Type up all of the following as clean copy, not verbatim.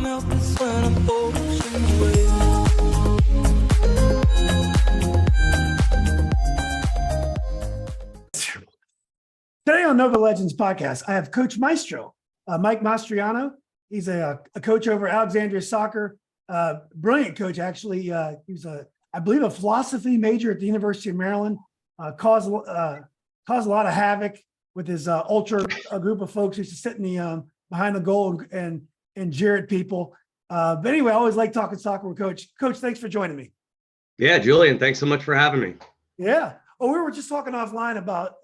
melts when I'm ocean waves. Today on Nova Legends podcast, I have Coach Maestro, Mike Mastrantuano. He's a coach over at Alexandria soccer. Brilliant coach, actually. He was I believe, a philosophy major at the University of Maryland. Caused a lot of havoc with his ultra group of folks who used to sit in the behind the goal and jeer at people. But anyway, I always like talking soccer with Coach. Coach, thanks for joining me. Yeah, Julian, thanks so much for having me. Yeah. Oh, we were just talking offline about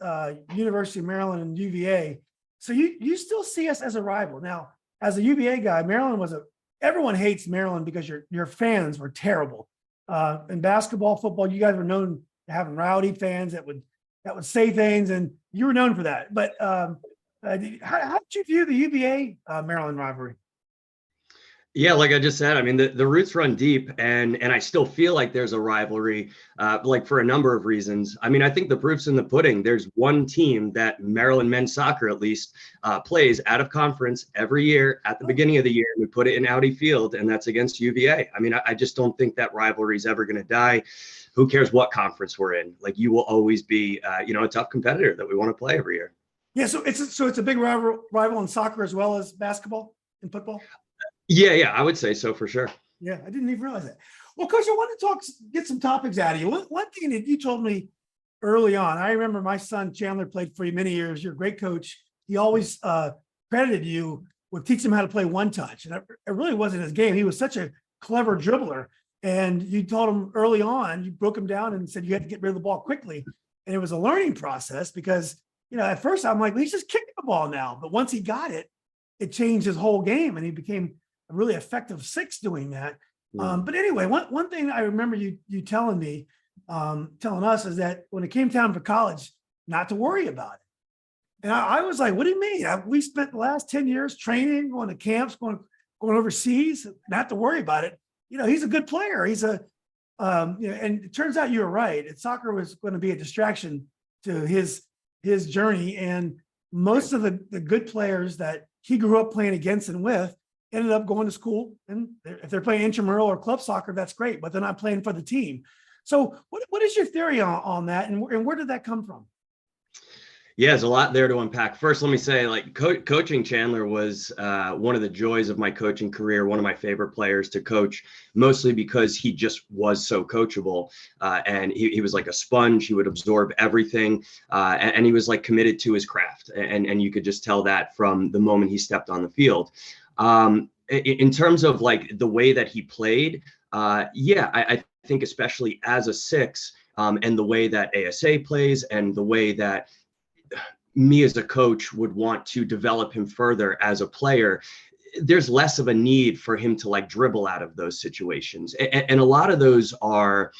University of Maryland and UVA. So you still see us as a rival. Now, as a UVA guy, Maryland everyone hates Maryland because your fans were terrible. In basketball, football, you guys were known to having rowdy fans that would say things, and you were known for that. But how did you view the UVA Maryland rivalry? Yeah, like I just said, I mean, the roots run deep, and I still feel like there's a rivalry, like for a number of reasons. I mean, I think the proof's in the pudding. There's one team that Maryland men's soccer, at least, plays out of conference every year at the beginning of the year. We put it in Audi Field, and that's against UVA. I mean, I just don't think that rivalry is ever going to die. Who cares what conference we're in? Like, you will always be, a tough competitor that we want to play every year. Yeah, so it's a big rival in soccer as well as basketball and football. Yeah, I would say so for sure. Yeah, I didn't even realize that. Well, Coach, I want to get some topics out of you. One thing that you told me early on, I remember my son Chandler played for you many years. You're a great coach. He always credited you with teaching him how to play one touch. And it really wasn't his game. He was such a clever dribbler. And you told him early on, you broke him down and said you had to get rid of the ball quickly. And it was a learning process because, at first I'm like, well, he's just kicking the ball now. But once he got it, it changed his whole game and he became a really effective six doing that. But anyway, one thing I remember you telling me, telling us is that when it came time for college, not to worry about it. And I was like, what do you mean? We spent the last 10 years training, going to camps, going overseas, not to worry about it. He's a good player. He's and it turns out you were right. Soccer was going to be a distraction to his journey. And most of the good players that he grew up playing against and with ended up going to school. And if they're playing intramural or club soccer, that's great, but they're not playing for the team. So what is your theory on that? And where did that come from? Yeah, there's a lot there to unpack. First, let me say, like, coaching Chandler was one of the joys of my coaching career, one of my favorite players to coach, mostly because he just was so coachable. And he was like a sponge. He would absorb everything. And he was like committed to his craft. And you could just tell that from the moment he stepped on the field. In terms of like the way that he played, I think especially as a six, and the way that ASA plays and the way that me as a coach would want to develop him further as a player, there's less of a need for him to like dribble out of those situations. And a lot of those are,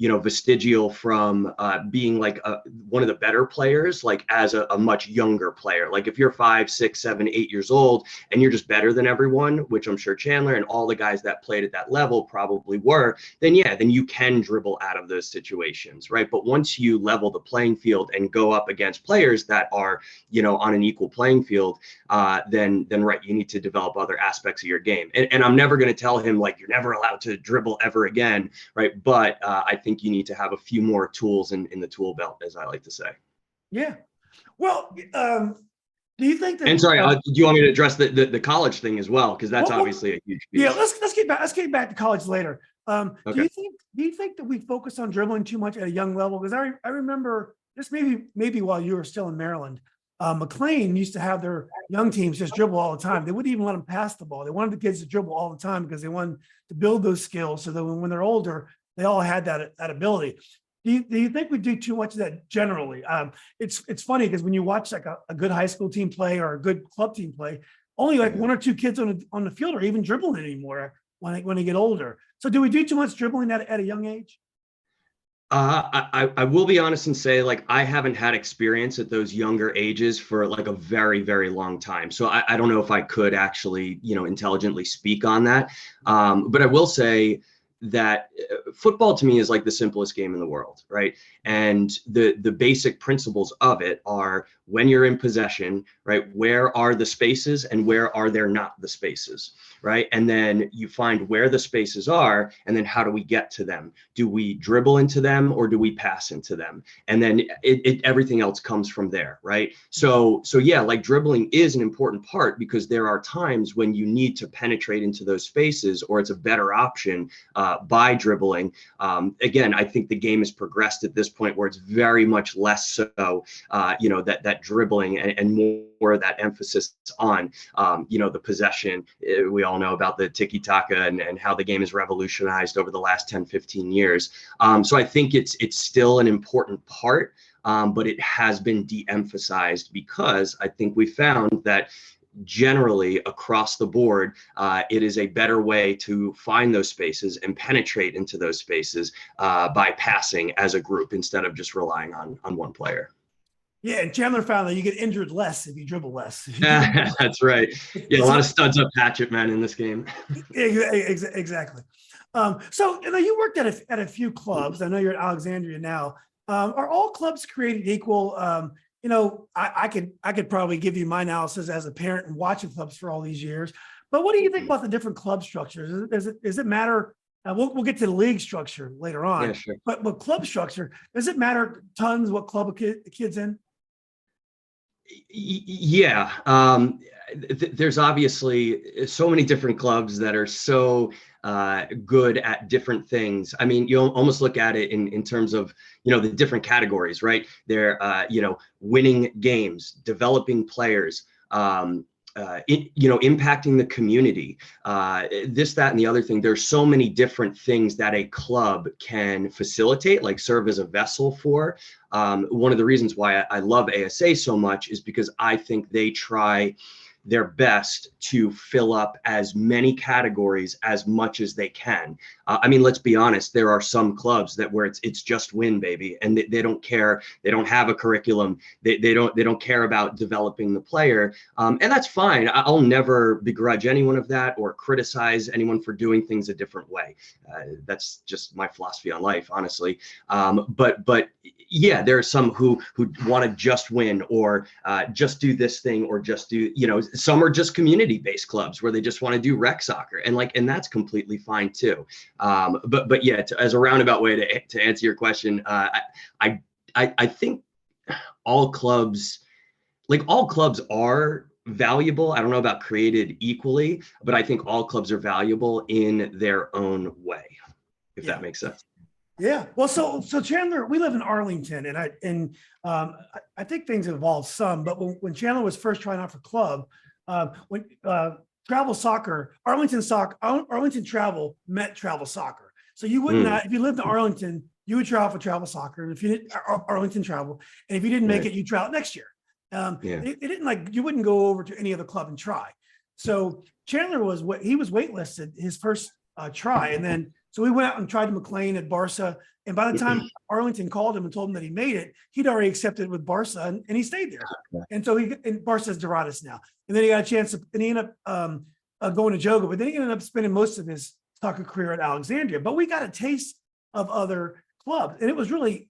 vestigial from being like one of the better players, like as a much younger player. Like if you're 5, 6, 7, 8 years old and you're just better than everyone, which I'm sure Chandler and all the guys that played at that level probably were, then you can dribble out of those situations, right? But once you level the playing field and go up against players that are, on an equal playing field, then right, you need to develop other aspects of your game. And I'm never going to tell him like, you're never allowed to dribble ever again, right? But I think you need to have a few more tools in the tool belt, as I like to say. Yeah. Well, do you think that? And sorry, do you want me to address the college thing as well? Because that's obviously a huge piece. Yeah, let's get back to college later. Okay. Do you think that we focus on dribbling too much at a young level? Because I remember this maybe while you were still in Maryland, McLean used to have their young teams just dribble all the time. They wouldn't even let them pass the ball. They wanted the kids to dribble all the time because they wanted to build those skills so that when they're older, they all had that ability. Do you think we do too much of that generally? It's funny because when you watch like a good high school team play or a good club team play, only like one or two kids on the field are even dribbling anymore when they get older. So do we do too much dribbling at a young age? I will be honest and say, like, I haven't had experience at those younger ages for like a very, very long time. So I don't know if I could actually, intelligently speak on that. But I will say that football to me is like the simplest game in the world, right? And the basic principles of it are when you're in possession, right, where are the spaces and where are there not the spaces, right? And then you find where the spaces are, and then how do we get to them? Do we dribble into them or do we pass into them? And then everything else comes from there, right? So yeah, like dribbling is an important part because there are times when you need to penetrate into those spaces, or it's a better option by dribbling. Again, I think the game has progressed at this point where it's very much less so, that dribbling and more of that emphasis on, the possession. We all know about the tiki-taka and how the game is revolutionized over the last 10, 15 years. So I think it's still an important part, but it has been de-emphasized because I think we found that generally across the board, it is a better way to find those spaces and penetrate into those spaces by passing as a group instead of just relying on one player. Yeah, and Chandler found that you get injured less if you dribble less. That's right. Yeah, a lot of studs up hatchet men in this game. Exactly. So you worked at a few clubs. I know you're at Alexandria now. Are all clubs created equal? I could probably give you my analysis as a parent and watching clubs for all these years. But what do you think about the different club structures? Does it matter? We'll get to the league structure later on. Yeah, sure. But club structure, does it matter tons what club a kid's in? Yeah, there's obviously so many different clubs that are so good at different things. I mean, you almost look at it in terms of, the different categories, right? They're, winning games, developing players, impacting the community, this, that, and the other thing. There's so many different things that a club can facilitate, like serve as a vessel for. One of the reasons why I love ASA so much is because I think they try their best to fill up as many categories as much as they can. I mean, let's be honest, there are some clubs where it's just win, baby, and they don't care. They don't have a curriculum. They don't care about developing the player, and that's fine. I'll never begrudge anyone of that or criticize anyone for doing things a different way. That's just my philosophy on life, honestly. But yeah, there are some who want to just win or just do this thing or just do, some are just community-based clubs where they just want to do rec soccer, and that's completely fine too. But yeah, as a roundabout way to answer your question, I think all clubs are valuable. I don't know about created equally, but I think all clubs are valuable in their own way, if that makes sense. Yeah. Well, so Chandler, we live in Arlington, and I think things have evolved some. But when Chandler was first trying out for club, when travel soccer, Arlington travel meant travel soccer. So you would not, if you lived in Arlington, you would travel for travel soccer, and if you didn't, Arlington travel, and if you didn't make it, you travel next year. It didn't you wouldn't go over to any other club and try. So Chandler was waitlisted his first try, and then. So we went out and tried McLean at Barca. And by the time Arlington called him and told him that he made it, he'd already accepted with Barca and he stayed there. And so Barca's Dorados now. And then he got a chance and he ended up going to Joga, but then he ended up spending most of his soccer career at Alexandria. But we got a taste of other clubs. And it was really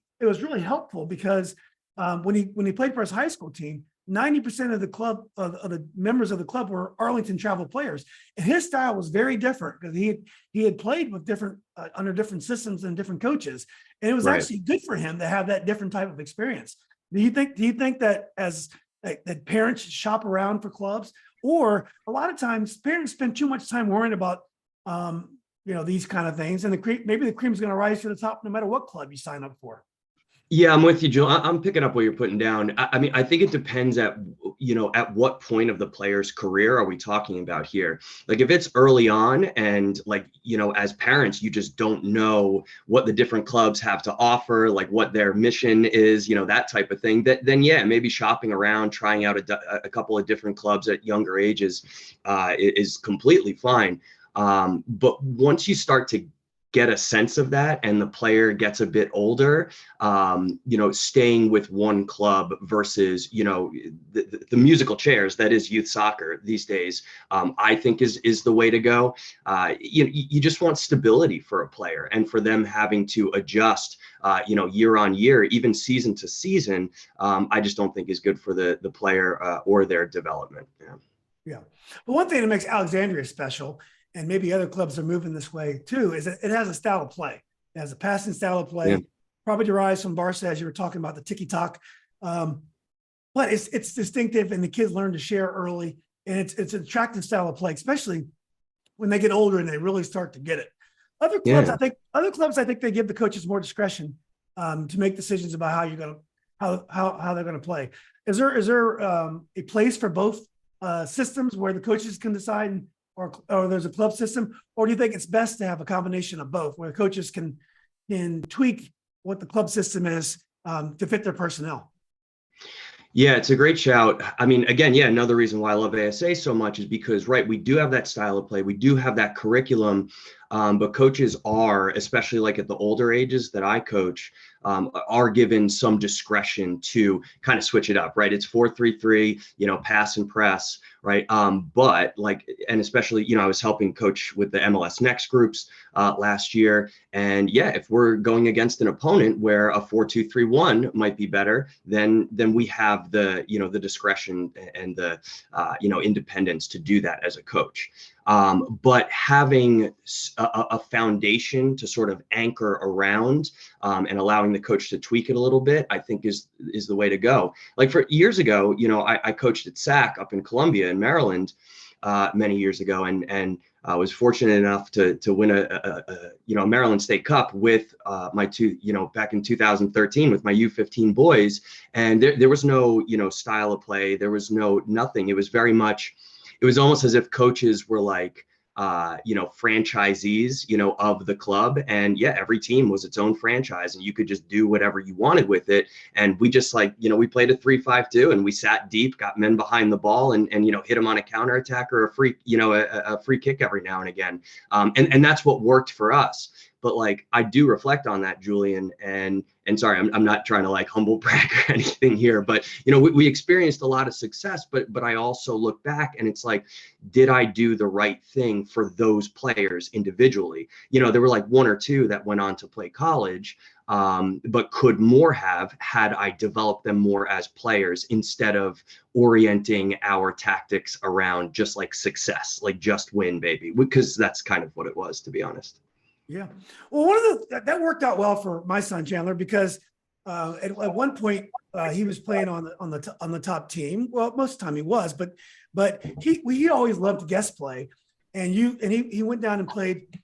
helpful because when he played for his high school team, 90% of the club of the members of the club were Arlington travel players, and his style was very different because he had played with different under different systems and different coaches, and it was actually good for him to have that different type of experience. Do you think that that parents should shop around for clubs, or a lot of times parents spend too much time worrying about these kind of things, and maybe the cream's going to rise to the top no matter what club you sign up for? Yeah, I'm with you, Joe. I'm picking up what you're putting down. I mean, I think it depends at what point of the player's career are we talking about here? Like if it's early on and as parents, you just don't know what the different clubs have to offer, like what their mission is, that type of thing, then yeah, maybe shopping around, trying out a couple of different clubs at younger ages is completely fine. But once you start to get a sense of that and the player gets a bit older, staying with one club versus, the musical chairs that is youth soccer these days, I think is the way to go. You just want stability for a player, and for them having to adjust, year on year, even season to season, I just don't think is good for the player or their development. Yeah. But one thing that makes Alexandria special, and maybe other clubs are moving this way too, is that it has a style of play. It has a passing style of play, probably derives from Barca, as you were talking about the tiki-talk. But it's distinctive, and the kids learn to share early, and it's an attractive style of play, especially when they get older and they really start to get it. Other clubs, I think they give the coaches more discretion to make decisions about how you're going to how they're going to play. Is there a place for both systems where the coaches can decide, or there's a club system, or do you think it's best to have a combination of both, where coaches can tweak what the club system is to fit their personnel? Yeah, it's a great shout. I mean, again, another reason why I love ASA so much is because, right, we do have that style of play. We do have that curriculum, but coaches are, especially like at the older ages that I coach, are given some discretion to kind of switch it up, right? It's 4-3-3, pass and press, right? But like, and especially, I was helping coach with the MLS Next groups last year. And if we're going against an opponent where a 4-2-3-1 might be better, then we have the, the discretion and the, independence to do that as a coach. But having a foundation to sort of anchor around, and allowing the coach to tweak it a little bit, I think is the way to go. Like for years ago, I coached at SAC up in Columbia in Maryland many years ago, and I was fortunate enough to win a Maryland State Cup with my two, back in 2013 with my U15 boys. And there was no, style of play. There was nothing. It was very much, it was almost as if coaches were like, franchisees, of the club. And every team was its own franchise, and you could just do whatever you wanted with it. And we just we played a 3-5-2, and we sat deep, got men behind the ball, and hit them on a counterattack or a free, a free kick every now and again. And that's what worked for us. But like, I do reflect on that, Julian, and sorry, I'm not trying to like humble brag or anything here, but we experienced a lot of success, but I also look back and it's like, did I do the right thing for those players individually? There were like one or two that went on to play college, but could more have, had I developed them more as players instead of orienting our tactics around just like success, like just win, baby, because that's kind of what it was, to be honest. Yeah. Well, that worked out well for my son Chandler, because at one point he was playing on the top team. Well, most of the time he was, but he always loved guest play, and he went down and played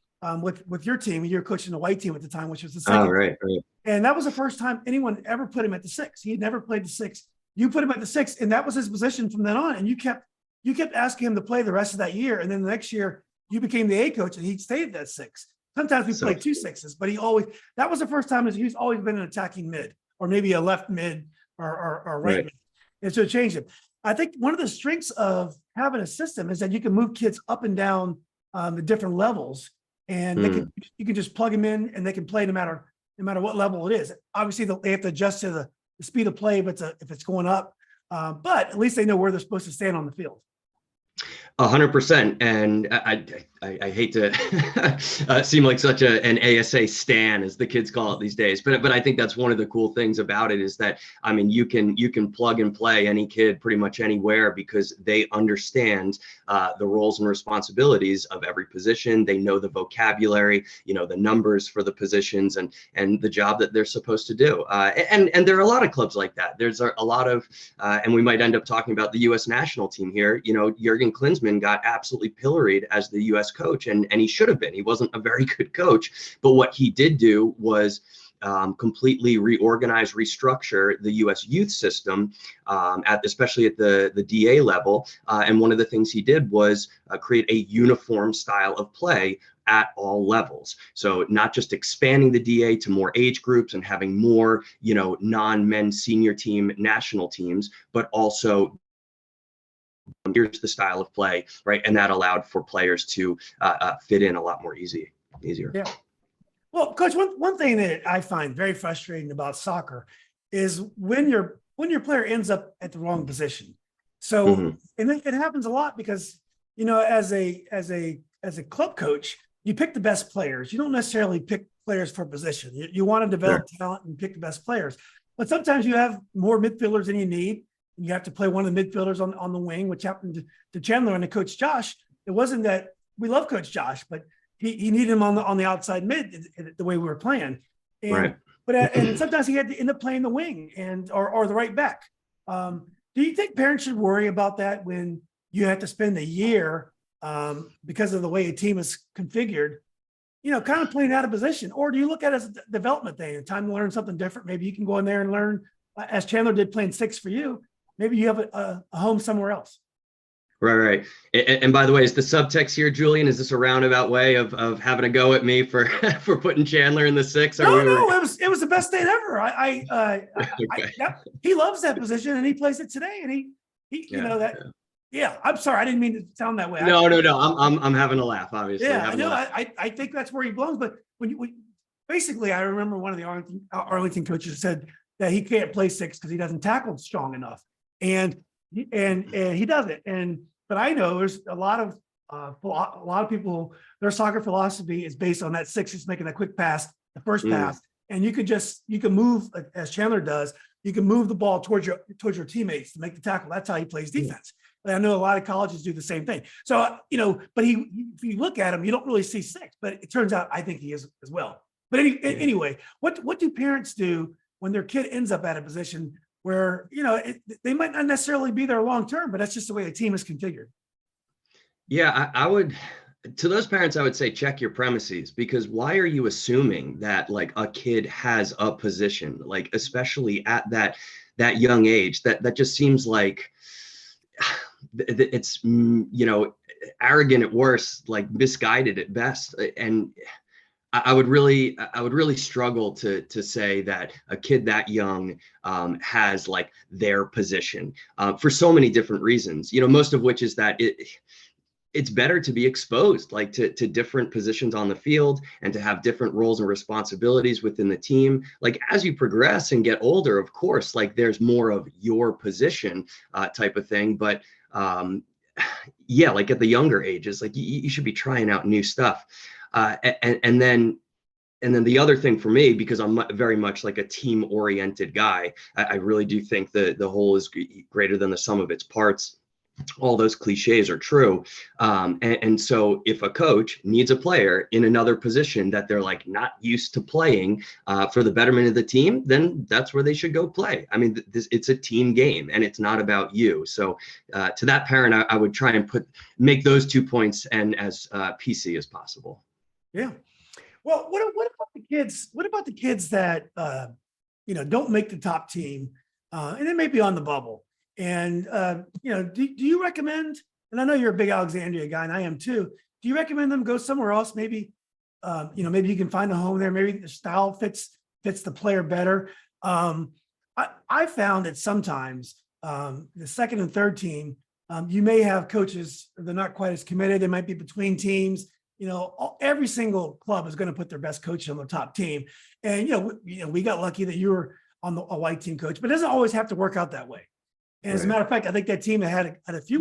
with your team. You were coaching the white team at the time, which was the second. Oh, right. And that was the first time anyone ever put him at the 6. He had never played the 6. You put him at the 6, and that was his position from then on. And you kept asking him to play the rest of that year, and then the next year you became the A coach, and he stayed at that 6. Sometimes we played 2 6s, but that was the first time he's always been an attacking mid, or maybe a left mid or right mid. And so it changed it. I think one of the strengths of having a system is that you can move kids up and down the different levels, and you can just plug them in and they can play no matter what level it is. Obviously they have to adjust to the speed of play if it's going up, but at least they know where they're supposed to stand on the field. 100%. And I hate to seem like such an ASA stan, as the kids call it these days, but I think that's one of the cool things about it, is that, I mean, you can plug and play any kid pretty much anywhere, because they understand the roles and responsibilities of every position. They know the vocabulary, the numbers for the positions, and the job that they're supposed to do. And there are a lot of clubs like that. There's a lot of, and we might end up talking about the U.S. national team here. Jurgen Klinsmann got absolutely pilloried as the U.S. coach, and he should have been. He wasn't a very good coach, but what he did do was completely reorganize, restructure the U.S. youth system, especially at the DA level. And one of the things he did was create a uniform style of play at all levels. So not just expanding the DA to more age groups and having more, non-men senior team national teams, but also here's the style of play, right? And that allowed for players to fit in a lot more easier. Yeah. Well, Coach, one thing that I find very frustrating about soccer is when your player ends up at the wrong position. So, Mhm. and it happens a lot because, as a club coach, you pick the best players. You don't necessarily pick players for position. You want to Sure. develop talent and pick the best players. But sometimes you have more midfielders than you need. You have to play one of the midfielders on the wing, which happened to Chandler and to Coach Josh. It wasn't that we love Coach Josh, but he needed him on the outside mid the way we were playing. And Right. and sometimes he had to end up playing the wing or the right back. Do you think parents should worry about that when you have to spend a year because of the way a team is configured, kind of playing out of position? Or do you look at it as a development thing, a time to learn something different? Maybe you can go in there and learn, as Chandler did playing 6 for you. Maybe you have a home somewhere else. Right. And by the way, is the subtext here, Julian? Is this a roundabout way of having a go at me for for putting Chandler in the 6? Or No, we were it was the best thing ever. okay. He loves that position and he plays it today. And he Yeah. yeah. I'm sorry, I didn't mean to sound that way. No. I'm having a laugh, obviously. Yeah, I Having a know. laugh. I think that's where he belongs. But basically, I remember one of the Arlington coaches said that he can't play 6 because he doesn't tackle strong enough, and he doesn't. But I know there's a lot of people. Their soccer philosophy is based on that 6 is making that quick pass, the first pass, and you can move as Chandler does. You can move the ball towards your teammates to make the tackle. That's how he plays defense. And I know a lot of colleges do the same thing. So, but if you look at him, you don't really see 6, but it turns out I think he is as well. But anyway, what do parents do when their kid ends up at a position where, they might not necessarily be there long-term, but that's just the way the team is configured? Yeah, I would, to those parents, I would say check your premises, because why are you assuming that like a kid has a position, like especially at that young age? That just seems like it's arrogant at worst, like misguided at best. And I would really struggle to say that a kid that young has like their position for so many different reasons, most of which is that it's better to be exposed like to different positions on the field and to have different roles and responsibilities within the team. Like as you progress and get older, of course, like there's more of your position type of thing. But yeah, like at the younger ages, like you should be trying out new stuff. And then the other thing for me, because I'm very much like a team oriented guy, I really do think that the whole is greater than the sum of its parts. All those cliches are true. And so if a coach needs a player in another position that they're like not used to playing for the betterment of the team, then that's where they should go play. I mean, it's a team game and it's not about you. So to that parent, I would try and make those 2 points and as PC as possible. Yeah. Well, what about the kids? What about the kids that don't make the top team, and they may be on the bubble? And do you recommend? And I know you're a big Alexandria guy, and I am too. Do you recommend them go somewhere else? Maybe, maybe you can find a home there. Maybe the style fits the player better. I found that sometimes the second and third team, you may have coaches they're not quite as committed. They might be between teams. Every single club is going to put their best coach on the top team. And, we got lucky that you were on a white team coach, but it doesn't always have to work out that way. And as a matter of fact, I think that team had a few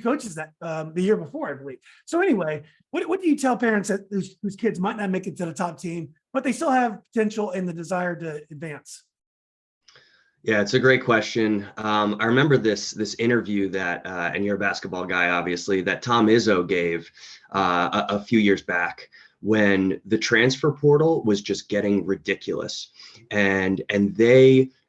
coaches that the year before, I believe. So anyway, what do you tell parents that whose kids might not make it to the top team, but they still have potential and the desire to advance? Yeah, it's a great question. I remember this interview that, and you're a basketball guy, obviously, that Tom Izzo gave a few years back when the transfer portal was just getting ridiculous, and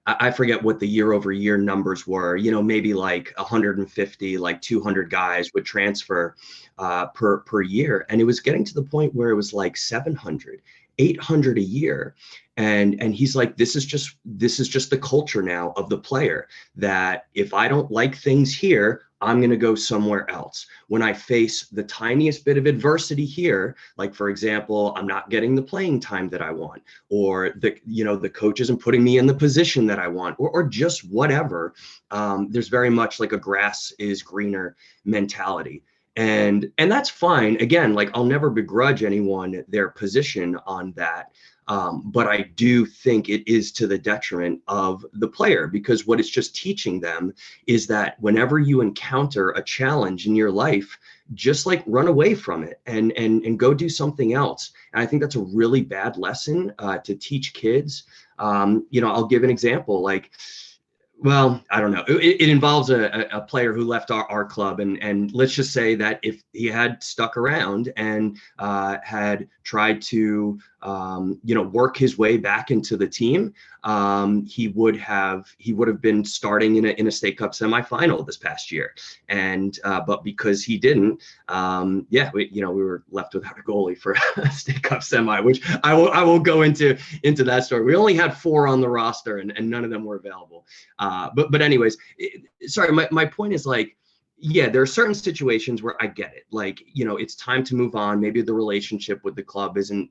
I forget what the year over year numbers were, maybe like 150, like 200 guys would transfer per year. And it was getting to the point where it was like 700, 800 a year. And he's like, this is just the culture now of the player, that if I don't like things here, I'm going to go somewhere else. When I face the tiniest bit of adversity here, like, for example, I'm not getting the playing time that I want, or the coach isn't putting me in the position that I want, or just whatever. There's very much like a grass is greener mentality. And that's fine. Again, like I'll never begrudge anyone their position on that. But I do think it is to the detriment of the player, because what it's just teaching them is that whenever you encounter a challenge in your life, just like run away from it and go do something else. And I think that's a really bad lesson to teach kids. I'll give an example. Like, well, I don't know. It involves a player who left our club, and let's just say that if he had stuck around and had tried to work his way back into the team, he would have been starting in a State Cup semifinal this past year, and but because he didn't, we were left without a goalie for a State Cup semi, which I won't go into that story. We only had 4 on the roster, and none of them were available. But anyways, sorry, my point is, like, yeah, there are certain situations where I get it. Like, it's time to move on. Maybe the relationship with the club isn't,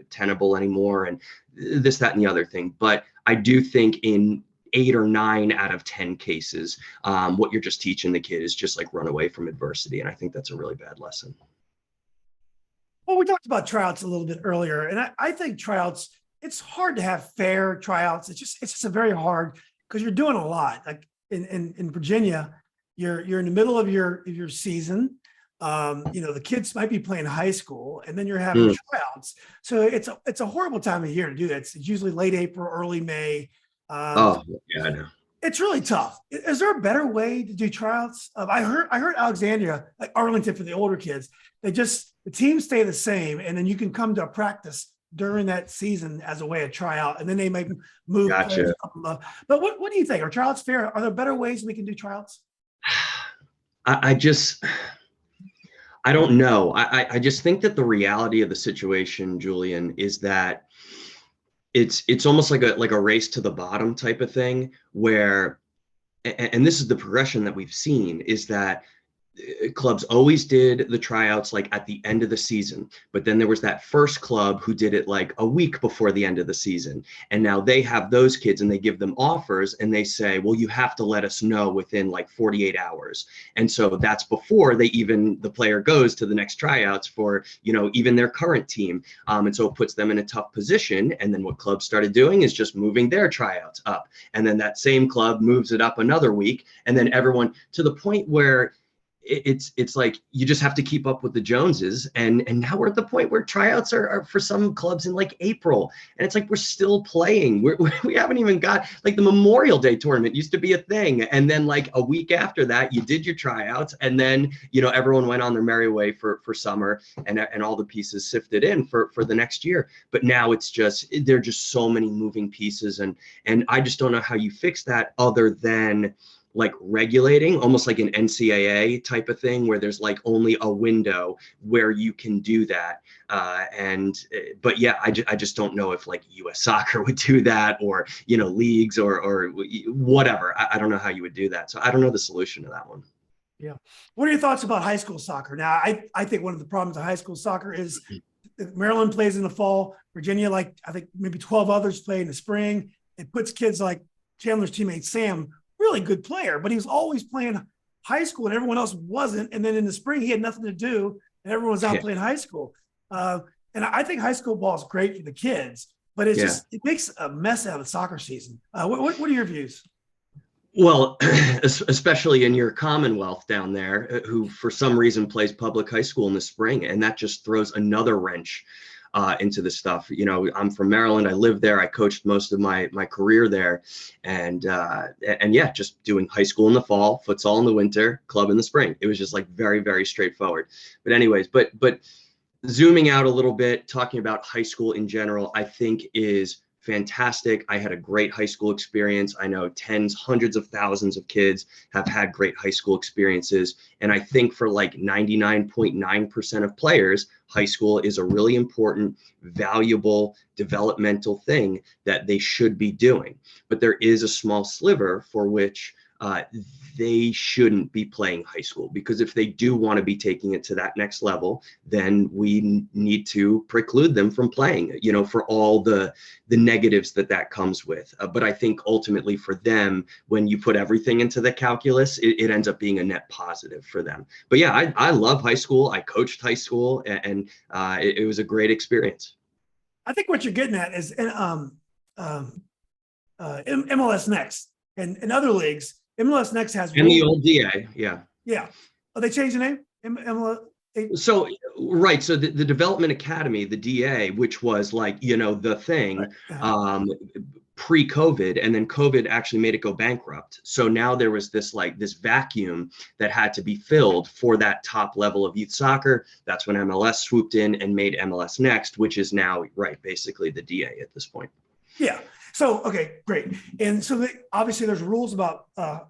tenable anymore, and this, that, and the other thing. But I do think in 8 or 9 out of 10 cases, what you're just teaching the kid is just like run away from adversity. And I think that's a really bad lesson. Well, we talked about tryouts a little bit earlier, and I think tryouts, it's hard to have fair tryouts. It's just a very hard, because you're doing a lot. Like in Virginia, you're in the middle of your season. The kids might be playing high school, and then you're having tryouts. So it's a horrible time of year to do that. It's usually late April, early May. I know. It's really tough. Is there a better way to do tryouts? I heard Alexandria, like Arlington for the older kids, the teams stay the same, and then you can come to a practice during that season as a way to try out, and then they might move. Gotcha. But what do you think? Are tryouts fair? Are there better ways we can do tryouts? I don't know. I just think that the reality of the situation, Julian, is that it's almost like a race to the bottom type of thing, where, and this is the progression that we've seen, is that clubs always did the tryouts like at the end of the season, but then there was that first club who did it like a week before the end of the season, and now they have those kids and they give them offers and they say, well, you have to let us know within like 48 hours. And so that's before the player goes to the next tryouts for even their current team, and so it puts them in a tough position. And then what clubs started doing is just moving their tryouts up, and then that same club moves it up another week, and then everyone, to the point where it's like you just have to keep up with the Joneses, and now we're at the point where tryouts are for some clubs in like April, and it's like we're still playing. We haven't even got, like, the Memorial Day tournament used to be a thing, and then like a week after that you did your tryouts, and then everyone went on their merry way for summer, and all the pieces sifted in for the next year. But now there are just so many moving pieces, and I just don't know how you fix that other than like regulating, almost like an NCAA type of thing, where there's like only a window where you can do that. But yeah, I just don't know if like US soccer would do that, or, leagues or whatever. I don't know how you would do that. So I don't know the solution to that one. Yeah. What are your thoughts about high school soccer? Now, I think one of the problems of high school soccer is Maryland plays in the fall, Virginia, like I think maybe 12 others play in the spring. It puts kids like Chandler's teammate Sam, really good player, but he was always playing high school and everyone else wasn't. And then in the spring, he had nothing to do and everyone was out playing high school. And I think high school ball is great for the kids, but it makes a mess out of the soccer season. What are your views? Well, especially in your Commonwealth down there, who for some reason plays public high school in the spring, and that just throws another wrench into the stuff. I'm from Maryland. I lived there. I coached most of my career there, and yeah, just doing high school in the fall, futsal in the winter, club in the spring. It was just like very, very straightforward. But anyways, but zooming out a little bit, talking about high school in general, I think is fantastic. I had a great high school experience. I know tens, hundreds of thousands of kids have had great high school experiences. And I think for like 99.9% of players, high school is a really important, valuable, developmental thing that they should be doing. But there is a small sliver for which they shouldn't be playing high school, because if they do want to be taking it to that next level, then we need to preclude them from playing, for all the negatives that comes with. But I think ultimately for them, when you put everything into the calculus, it ends up being a net positive for them. But yeah, I love high school. I coached high school, and it was a great experience. I think what you're getting at is MLS Next and other leagues. MLS Next has And the old DA, yeah. Yeah. Oh, they changed the name? MLS. So, right. So the Development Academy, the DA, which was like, the thing, pre-COVID, and then COVID actually made it go bankrupt. So now there was this vacuum that had to be filled for that top level of youth soccer. That's when MLS swooped in and made MLS Next, which is now, right, basically the DA at this point. Yeah. So, okay, great. And so obviously there's rules about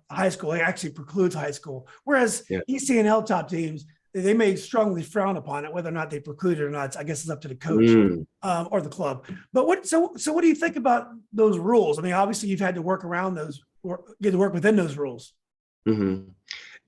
high school. It actually precludes high school. Whereas ECNL top teams, they may strongly frown upon it, whether or not they preclude it or not. I guess it's up to the coach or the club. But what do you think about those rules? I mean, obviously you've had to work around those, or get to work within those rules. Mm-hmm.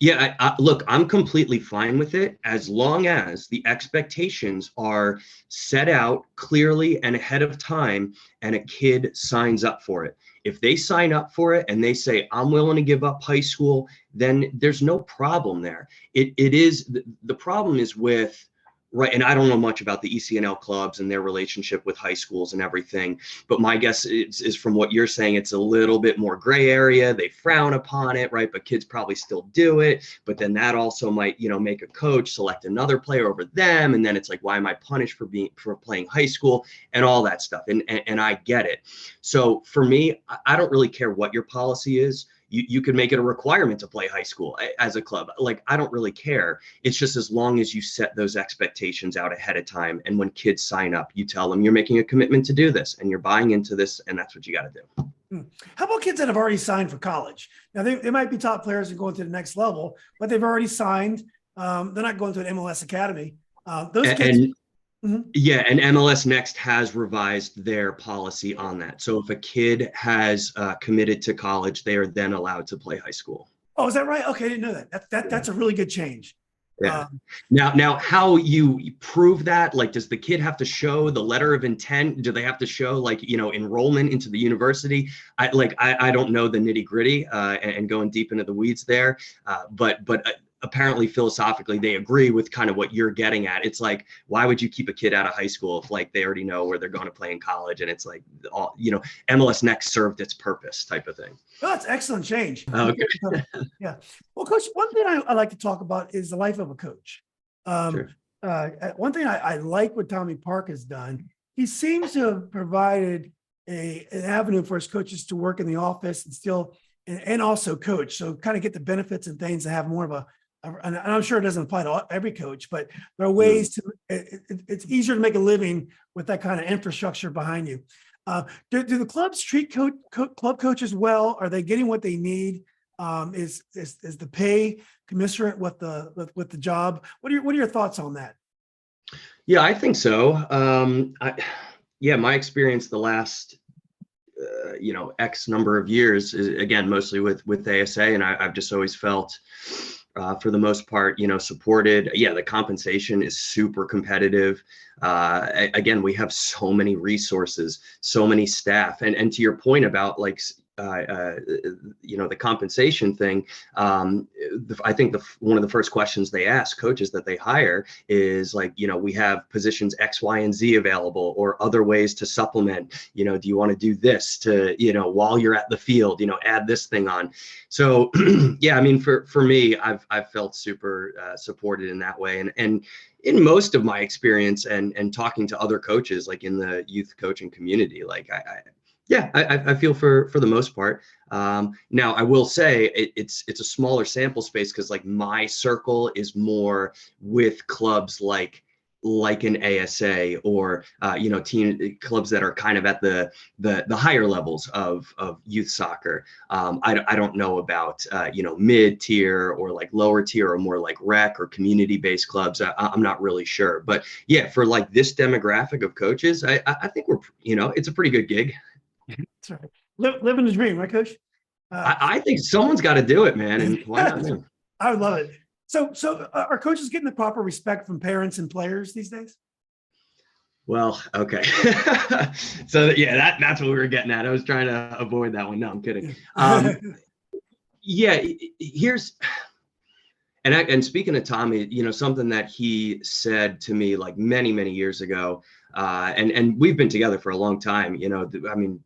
Yeah, look, I'm completely fine with it as long as the expectations are set out clearly and ahead of time, and a kid signs up for it. If they sign up for it and they say, I'm willing to give up high school, then there's no problem there. It is, the problem is with, right, and I don't know much about the ECNL clubs and their relationship with high schools and everything, but my guess is from what you're saying, it's a little bit more gray area. They frown upon it, right? But kids probably still do it. But then that also might, make a coach select another player over them. And then it's like, why am I punished for playing high school and all that stuff? And I get it. So for me, I don't really care what your policy is. You could make it a requirement to play high school as a club. Like, I don't really care. It's just as long as you set those expectations out ahead of time. And when kids sign up, you tell them you're making a commitment to do this and you're buying into this, and that's what you got to do. How about kids that have already signed for college? Now, they might be top players and going to the next level, but they've already signed. They're not going to an MLS academy. Those kids. Yeah, and MLS Next has revised their policy on that. So if a kid has committed to college, they are then allowed to play high school. Oh, is that right? Okay, I didn't know that. That's a really good change. Yeah. Now, how you prove that? Like, does the kid have to show the letter of intent? Do they have to show enrollment into the university? I don't know the nitty gritty and going deep into the weeds there, but apparently philosophically they agree with kind of what you're getting at. It's like, why would you keep a kid out of high school if they already know where they're going to play in college? And it's like, all MLS Next served its purpose type of thing. Well, that's excellent change. Okay. Yeah. Well, Coach, one thing I like to talk about is the life of a coach. Sure. One thing I like what Tommy Park has done, he seems to have provided an avenue for his coaches to work in the office and still, and also coach. So kind of get the benefits and things to have more of and I'm sure it doesn't apply to every coach, but there are ways to, it's easier to make a living with that kind of infrastructure behind you. Do the clubs treat club coaches well? Are they getting what they need? Is the pay commensurate with the job? What are your thoughts on that? Yeah, I think so. My experience the last X number of years is, again, mostly with ASA, and I've just always felt for the most part, supported. Yeah, the compensation is super competitive. Again, we have so many resources, so many staff, and to your point about the compensation thing, I think one of the first questions they ask coaches that they hire is we have positions X, Y, and Z available, or other ways to supplement. Do you want to do this to, while you're at the field, add this thing on. So yeah, I mean, for me, I've felt super supported in that way, and in most of my experience and talking to other coaches, in the youth coaching community, I feel for the most part. Now, I will say it's a smaller sample space because my circle is more with clubs like an ASA or team clubs that are kind of at the higher levels of youth soccer. I don't know about mid tier or lower tier or more rec or community based clubs. I'm not really sure, but yeah, for this demographic of coaches, I think we're it's a pretty good gig. That's right. Living the dream, right, Coach? I think someone's got to do it, man. And why not him? I would love it. So are coaches getting the proper respect from parents and players these days? Well, okay. So yeah, that's what we were getting at. I was trying to avoid that one. No, I'm kidding. Yeah, here's, and speaking of Tommy, something that he said to me like many, many years ago, and we've been together for a long time, I mean,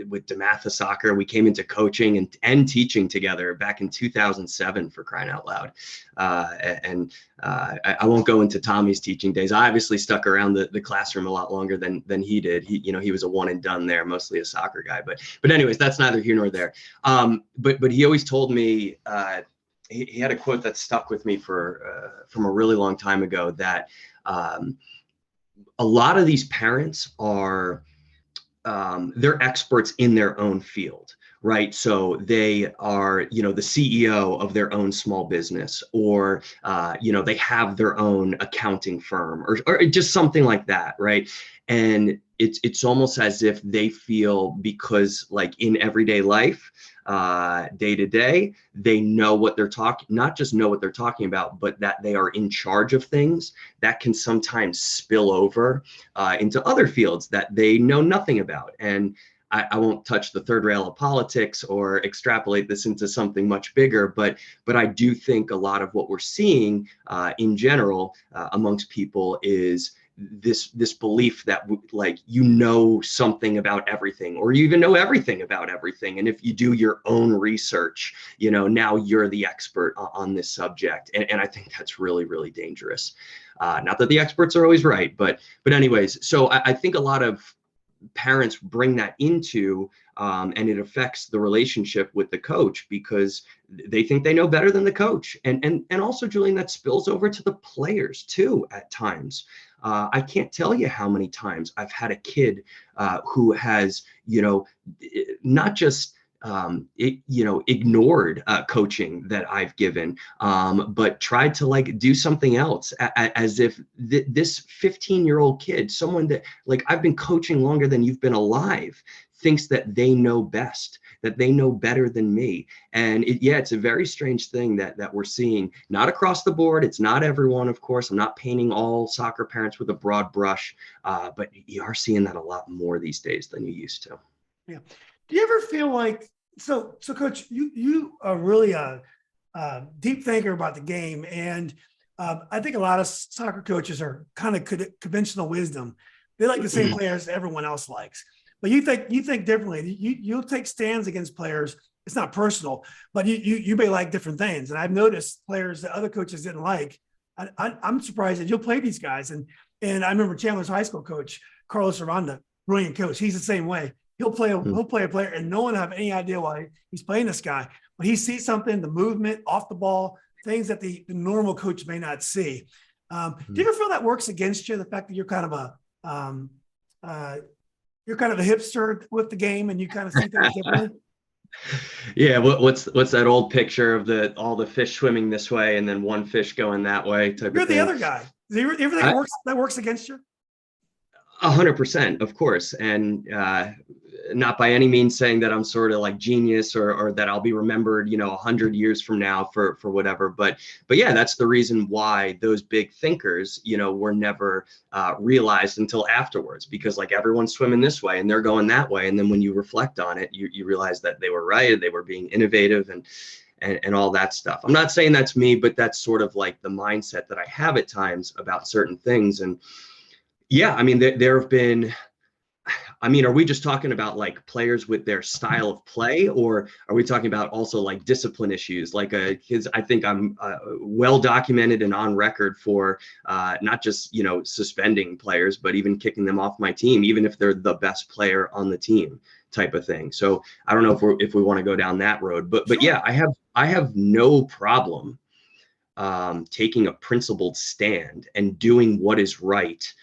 with DeMatha Soccer, we came into coaching and teaching together back in 2007, for crying out loud. I won't go into Tommy's teaching days. I obviously stuck around the classroom a lot longer than he did. He was a one and done there, mostly a soccer guy, but anyways, that's neither here nor there. But he always told me, he had a quote that stuck with me from a really long time ago, that a lot of these parents are they're experts in their own field, right? So they are, the CEO of their own small business, or they have their own accounting firm, or just something like that, right? And it's almost as if they feel, because like in everyday life, day to day, they know what they're not just know what they're talking about, but that they are in charge of things that can sometimes spill over into other fields that they know nothing about. And I won't touch the third rail of politics or extrapolate this into something much bigger, but I do think a lot of what we're seeing in general amongst people is this belief that like something about everything, or you even know everything about everything, and if you do your own research, now you're the expert on this subject, and I think that's really, really dangerous. Not that the experts are always right, but anyways, so I think a lot of parents bring that into and it affects the relationship with the coach, because they think they know better than the coach, and also, Julian, that spills over to the players too at times. I can't tell you how many times I've had a kid who has, not just ignored coaching that I've given, but tried to like do something else, as if this 15-year-old kid, someone that like I've been coaching longer than you've been alive, thinks that they know best, that they know better than me. And it's a very strange thing that we're seeing, not across the board. It's not everyone, of course. I'm not painting all soccer parents with a broad brush, but you are seeing that a lot more these days than you used to. Yeah. Do you ever feel like, so Coach, you are really a deep thinker about the game, and I think a lot of soccer coaches are kind of conventional wisdom. They like the same players everyone else likes. But you think differently. You'll take stands against players. It's not personal, but you may like different things. And I've noticed players that other coaches didn't like. I'm surprised that you'll play these guys. And I remember Chandler's high school coach, Carlos Aranda, brilliant coach. He's the same way. He'll play a player, and no one have any idea why he's playing this guy. But he sees something, the movement, off the ball, things that the normal coach may not see. Do you ever feel that works against you? The fact that you're kind of you're kind of a hipster with the game, and you kind of see things differently. Yeah, what's that old picture of all the fish swimming this way and then one fish going that way type You're of thing? the other guy. Everything works against you? 100%, of course. And not by any means saying that I'm sort of like genius or that I'll be remembered, 100 years from now for whatever. But yeah, that's the reason why those big thinkers, were never realized until afterwards, because like everyone's swimming this way and they're going that way. And then when you reflect on it, you realize that they were right. They were being innovative and all that stuff. I'm not saying that's me, but that's sort of like the mindset that I have at times about certain things. And yeah, I mean, there have been, are we just talking about like players with their style of play, or are we talking about also like discipline issues? Like I think I'm well documented and on record for not just, suspending players, but even kicking them off my team, even if they're the best player on the team type of thing. So I don't know if we want to go down that road, but Sure. yeah, I have no problem taking a principled stand and doing what is right.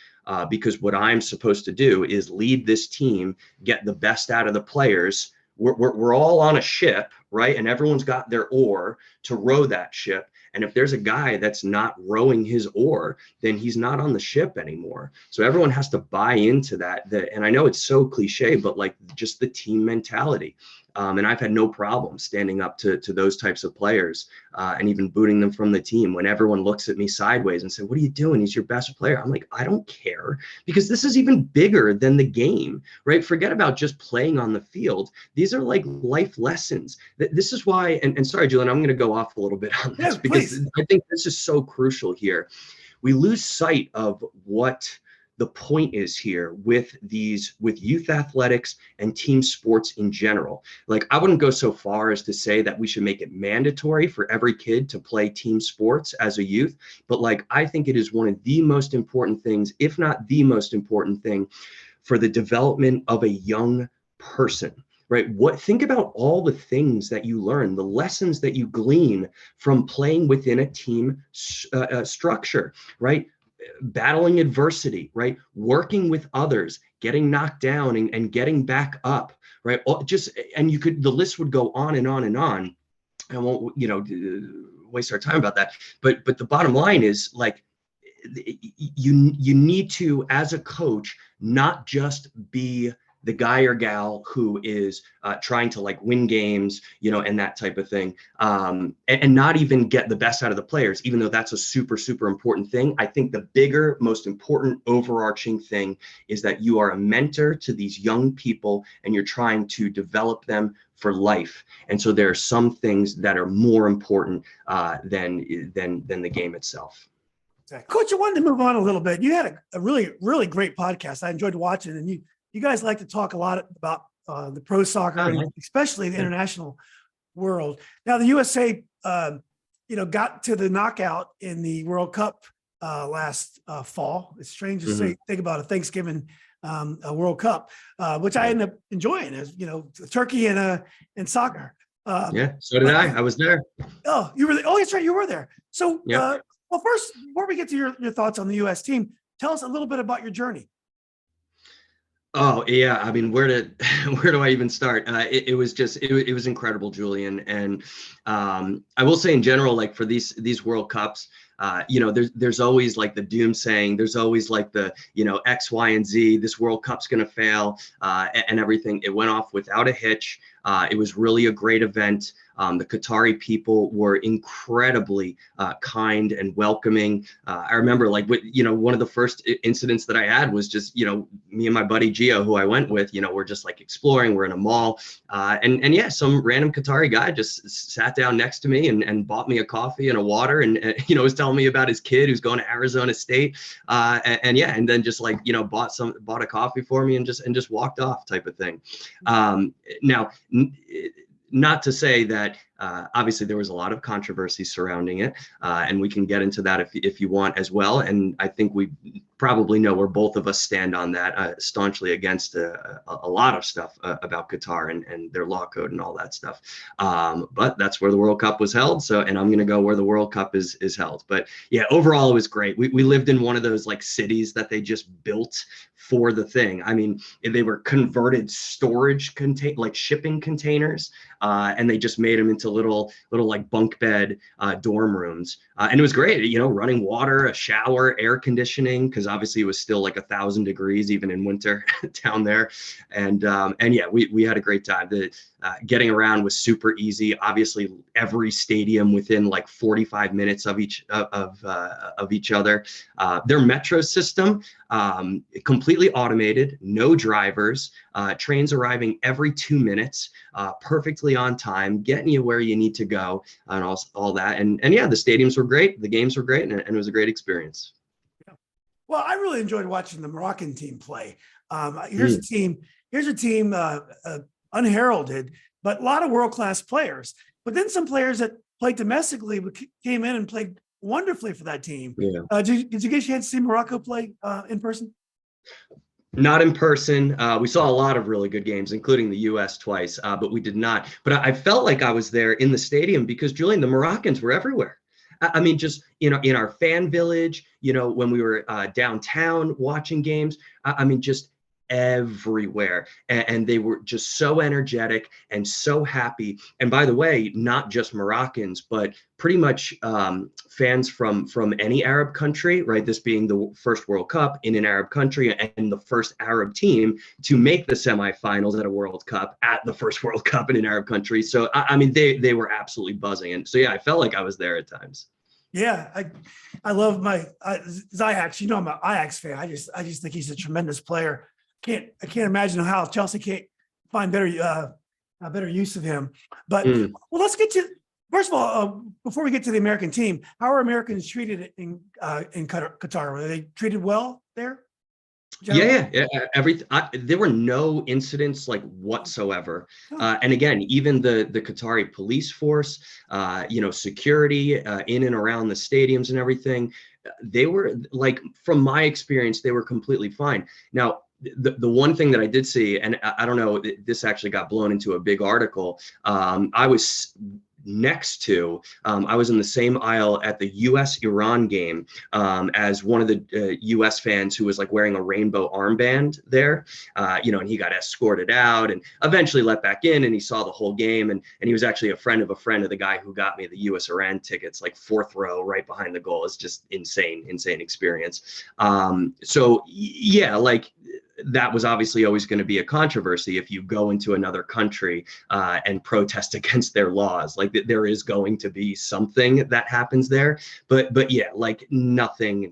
Because what I'm supposed to do is lead this team, get the best out of the players. We're all on a ship, right? And everyone's got their oar to row that ship. And if there's a guy that's not rowing his oar, then he's not on the ship anymore. So everyone has to buy into that. And I know it's so cliche, but like just the team mentality. And I've had no problem standing up to those types of players and even booting them from the team when everyone looks at me sideways and say, what are you doing? He's your best player. I'm like, I don't care, because this is even bigger than the game, right? Forget about just playing on the field. These are like life lessons. This is why, and sorry, Julian, I'm going to go off a little bit on this, because please. I think this is so crucial here. We lose sight of what the point is here with youth athletics and team sports in general. Like, I wouldn't go so far as to say that we should make it mandatory for every kid to play team sports as a youth, but like, I think it is one of the most important things, if not the most important thing, for the development of a young person. Right? Think about all the things that you learn, the lessons that you glean from playing within a team structure, right? Battling adversity, right? Working with others, getting knocked down and getting back up, right? And the list would go on and on and on. I won't, waste our time about that. But the bottom line is, like, you need to, as a coach, not just be the guy or gal who is trying to like win games, and that type of thing, and not even get the best out of the players, even though that's a super, super important thing. I think the bigger, most important overarching thing is that you are a mentor to these young people and you're trying to develop them for life. And so there are some things that are more important than the game itself. Coach, I wanted to move on a little bit. You had a really, really great podcast. I enjoyed watching, and you guys like to talk a lot about the pro soccer, and especially the international world. Now, the USA, got to the knockout in the World Cup last fall. It's strange to say, think about a Thanksgiving a World Cup, which I ended up enjoying, as turkey and soccer. Yeah, so did I. I was there. Oh, you were there. Oh, that's right, you were there. So, well, first, before we get to your thoughts on the U.S. team, tell us a little bit about your journey. Oh yeah, I mean, where do I even start? It was incredible, Julian. And I will say in general, like, for these World Cups, there's always like the doomsaying. There's always like the X, Y, and Z. This World Cup's gonna fail and everything. It went off without a hitch. It was really a great event. The Qatari people were incredibly kind and welcoming. I remember, like, one of the first incidents that I had was just, me and my buddy Gio, who I went with, we're just like exploring. We're in a mall, and yeah, some random Qatari guy just sat down next to me and bought me a coffee and a water, and was telling me about his kid who's going to Arizona State, and then just like bought a coffee for me and just walked off, type of thing. Now, not to say that obviously there was a lot of controversy surrounding it, and we can get into that if you want as well. And I think we probably know where both of us stand on that, staunchly against a lot of stuff about Qatar and their law code and all that stuff. But that's where the World Cup was held. And I'm going to go where the World Cup is held. But yeah, overall, it was great. We lived in one of those like cities that they just built for the thing. I mean, they were converted storage like shipping containers, and they just made them into little like bunk bed dorm rooms, and it was great. Running water, a shower, air conditioning, because obviously it was still like 1,000 degrees even in winter down there, and yeah, we had a great time. Getting around was super easy. Obviously, every stadium within like 45 minutes of each other. Their metro system, completely automated, no drivers, trains arriving every 2 minutes, perfectly on time, getting you where you need to go, and all that. And yeah, the stadiums were great, the games were great, and it was a great experience. Yeah. Well, I really enjoyed watching the Moroccan team play. Here's a team unheralded, but a lot of world-class players. But then some players that played domestically came in and played wonderfully for that team. Yeah. Did you get a chance to see Morocco play in person? Not in person. We saw a lot of really good games, including the U.S. twice, but we did not. But I felt like I was there in the stadium because, Julian, the Moroccans were everywhere. I mean, just, in our fan village, when we were downtown watching games, I mean, just everywhere, and they were just so energetic and so happy. And by the way, not just Moroccans, but pretty much fans from any Arab country, right? This being the first World Cup in an Arab country and the first Arab team to make the semifinals at a World Cup at the first World Cup in an Arab country. So I mean, they were absolutely buzzing, and so yeah, I felt like I was there at times. Yeah, I love my Ziyech. You know, I'm an Ajax fan. I just think he's a tremendous player. I can't imagine how Chelsea can't find better use of him. But well, let's get to first of all before we get to the American team. How are Americans treated in Qatar? Were they treated well there? Yeah. There were no incidents like whatsoever. And again, even the Qatari police force, security in and around the stadiums and everything, they were like, from my experience, they were completely fine. Now, the one thing that I did see, and I don't know, this actually got blown into a big article. I was I was in the same aisle at the US-Iran game as one of the US fans who was like wearing a rainbow armband there, and he got escorted out and eventually let back in, and he saw the whole game, and he was actually a friend of the guy who got me the US-Iran tickets, like fourth row right behind the goal. It's just insane experience. So yeah, like that was obviously always going to be a controversy if you go into another country and protest against their laws. Like there is going to be something that happens there, but yeah, like nothing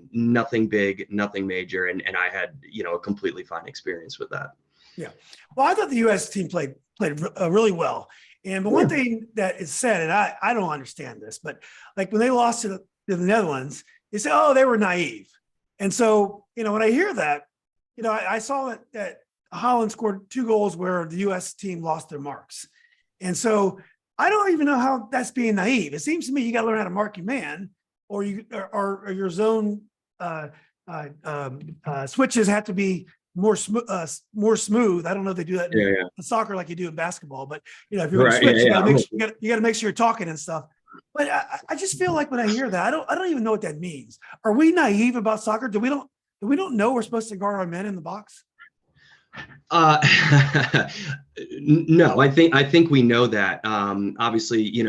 big, nothing major, and I had a completely fine experience with that. Yeah, well, I thought the U.S. team played really well, but one thing that is said, and I don't understand this, but like when they lost to the Netherlands, they say, oh, they were naive, and so when I hear that. I saw that Holland scored 2 goals where the U.S. team lost their marks. And so I don't even know how that's being naive. It seems to me you got to learn how to mark your man, or your zone switches have to be more smooth. I don't know if they do that in soccer like you do in basketball, but if you're going to switch, you got to make sure you're talking and stuff. But I just feel like when I hear that, I don't even know what that means. Are we naive about soccer? Do we don't know we're supposed to guard our men in the box? No, I think we know that. Obviously,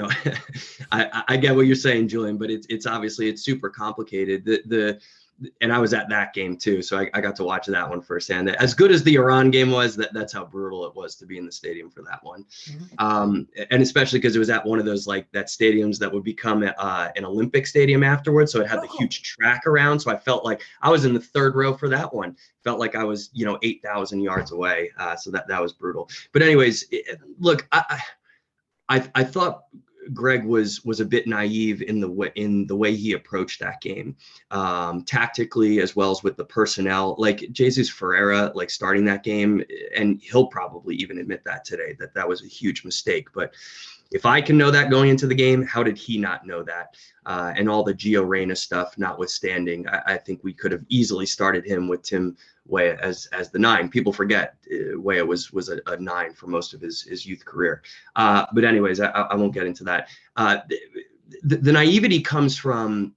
I get what you're saying, Julian, but it's obviously it's super complicated. And I was at that game too, so I got to watch that one firsthand. As good as the Iran game was, that's how brutal it was to be in the stadium for that one. Mm-hmm. And especially because it was at one of those like that stadiums that would become an Olympic stadium afterwards, so it had the huge track around. So I felt like I was in the third row for that one. Felt like I was 8,000 yards away. So that was brutal. But anyways, look, I thought Greg was a bit naive in the way he approached that game, tactically as well as with the personnel. Like Jesus Ferreira, like starting that game, and he'll probably even admit that today that was a huge mistake. But if I can know that going into the game, how did he not know that? And all the Gio Reyna stuff notwithstanding, I think we could have easily started him with Tim Weah as the 9. People forget Weah was a 9 for most of his youth career. But anyways, I won't get into that. The naivety comes from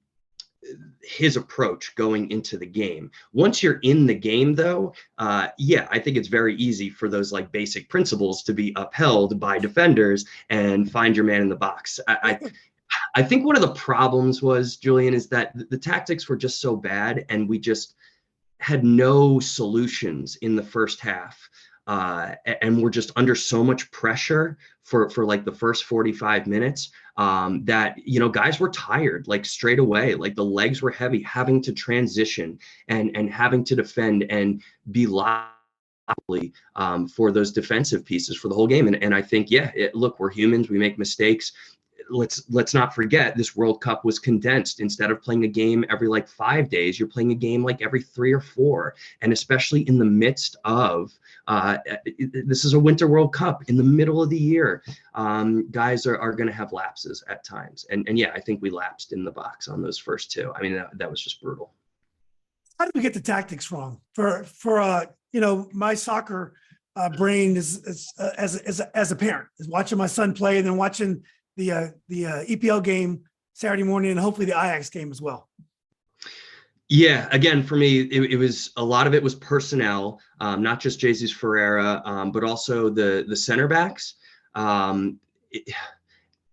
his approach going into the game. Once you're in the game, though, I think it's very easy for those like basic principles to be upheld by defenders and find your man in the box. I think one of the problems was, Julian, is that the tactics were just so bad, and we just had no solutions in the first half. And we're just under so much pressure for like the first 45 minutes that, guys were tired, like straight away, like the legs were heavy, having to transition and having to defend and be lively for those defensive pieces for the whole game. And I think, look, we're humans, we make mistakes. Let's not forget this World Cup was condensed. Instead of playing a game every like 5 days, you're playing a game like every 3 or 4. And especially in the midst of this is a Winter World Cup in the middle of the year. Guys are going to have lapses at times. And I think we lapsed in the box on those first 2. I mean, that was just brutal. How did we get the tactics wrong? For my soccer brain is as a parent is watching my son play and then watching the EPL game Saturday morning, and hopefully the Ajax game as well. Yeah, again, for me, it was a lot of it was personnel, not just Jesus Ferreira, but also the center backs. Um, it-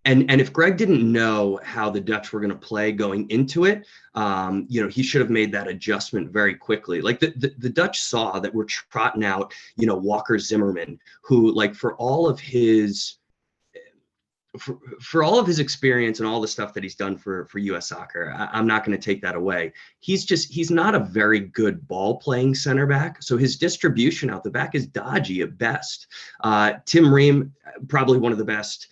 and if Greg didn't know how the Dutch were going to play going into it, he should have made that adjustment very quickly. Like the Dutch saw that we're trotting out, Walker Zimmerman, who, like, for all of his experience and all the stuff that he's done for U.S. soccer, I'm not going to take that away. He's not a very good ball playing center back. So his distribution out the back is dodgy at best. Tim Ream, probably one of the best.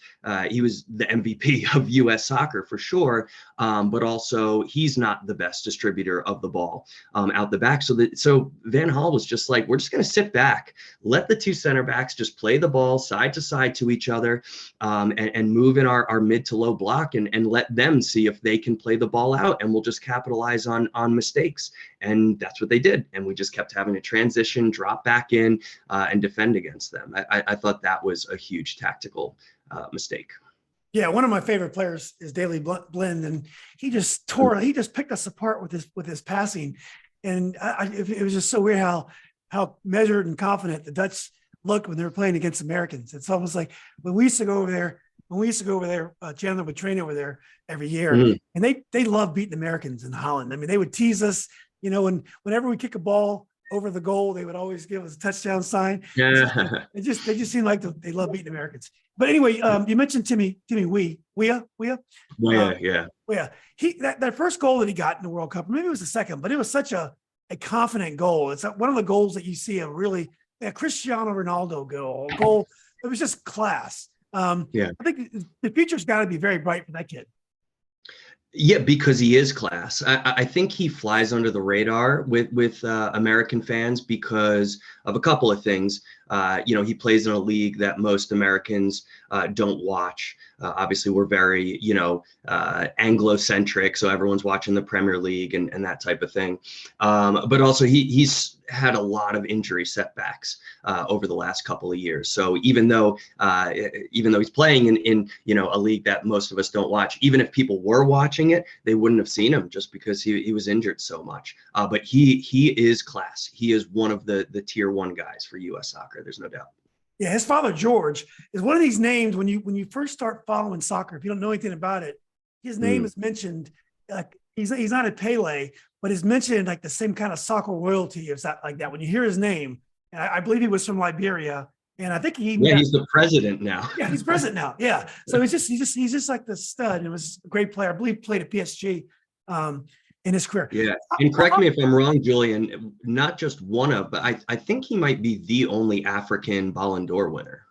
He was the MVP of U.S. soccer for sure, but also he's not the best distributor of the ball out the back. So Van Gaal was just like, we're just going to sit back, let the two center backs just play the ball side to side to each other, and move in our mid to low block, and let them see if they can play the ball out, and we'll just capitalize on mistakes. And that's what they did. And we just kept having to transition, drop back in, and defend against them. I thought that was a huge tactical mistake. Yeah, one of my favorite players is Daley Blind, and he just picked us apart with his passing, and it was just so weird how measured and confident the Dutch looked when they were playing against Americans. It's almost like when we used to go over there, Chandler would train over there every year, and they love beating Americans in Holland. I mean, they would tease us, and whenever we kick a ball over the goal, they would always give us a touchdown sign. Yeah. They just seem like they love beating Americans. But anyway, you mentioned Timmy Weah. Yeah. That first goal that he got in the World Cup, maybe it was the second, but it was such a confident goal. It's one of the goals that you see a Cristiano Ronaldo goal. It was just class. I think the future's got to be very bright for that kid. Yeah, because he is class. I think he flies under the radar with American fans because of a couple of things. He plays in a league that most Americans don't watch. Obviously, we're very, Anglo-centric, so everyone's watching the Premier League and that type of thing. But also, he's had a lot of injury setbacks over the last couple of years. So even though he's playing in a league that most of us don't watch, even if people were watching it, they wouldn't have seen him just because he was injured so much. But he is class. He is one of the tier one guys for U.S. soccer. There's no doubt. Yeah, his father George is one of these names when you first start following soccer. If you don't know anything about it, his name is mentioned. Like he's not a Pele, but is mentioned like the same kind of soccer royalty or that like that. When you hear his name, and I believe he was from Liberia, and I think he's the president now. Yeah, he's president now. Yeah, so he's just like the stud. And was a great player. I believe played at PSG in his career. Yeah, and correct me if I'm wrong, Julian. Not just one of, but I think he might be the only African Ballon d'Or winner.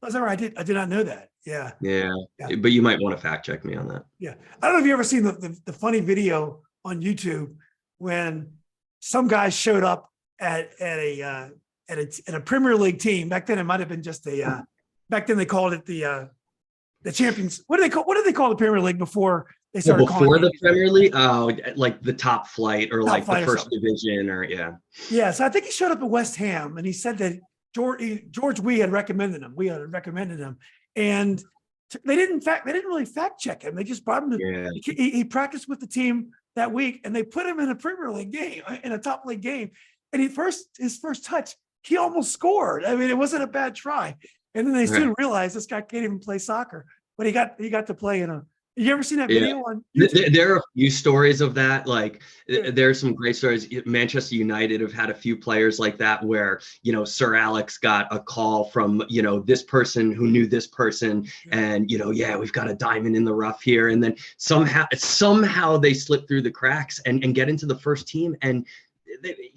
Was that right? I did not know that. Yeah. But you might want to fact check me on that. Yeah, I don't know if you ever seen the funny video on YouTube when some guy showed up at a Premier League team. Back then, it might have been just back then they called it the champions. What did they call the Premier League before they started before the Premier League? Oh, like the top flight or like the first division or Yeah, so I think he showed up at West Ham and he said that George Weah had recommended him, and they didn't really fact check him. They just brought him to. He practiced with the team that week, and they put him in a Premier League game, in a top league game, and his first touch, he almost scored. I mean, it wasn't a bad try, and then they soon realized this guy can't even play soccer, but he got to play in a. You ever seen that video on YouTube? There are a few stories of that. Like there are some great stories. Manchester United have had a few players like that where, Sir Alex got a call from, this person who knew this person and, we've got a diamond in the rough here. And then somehow they slip through the cracks and get into the first team. And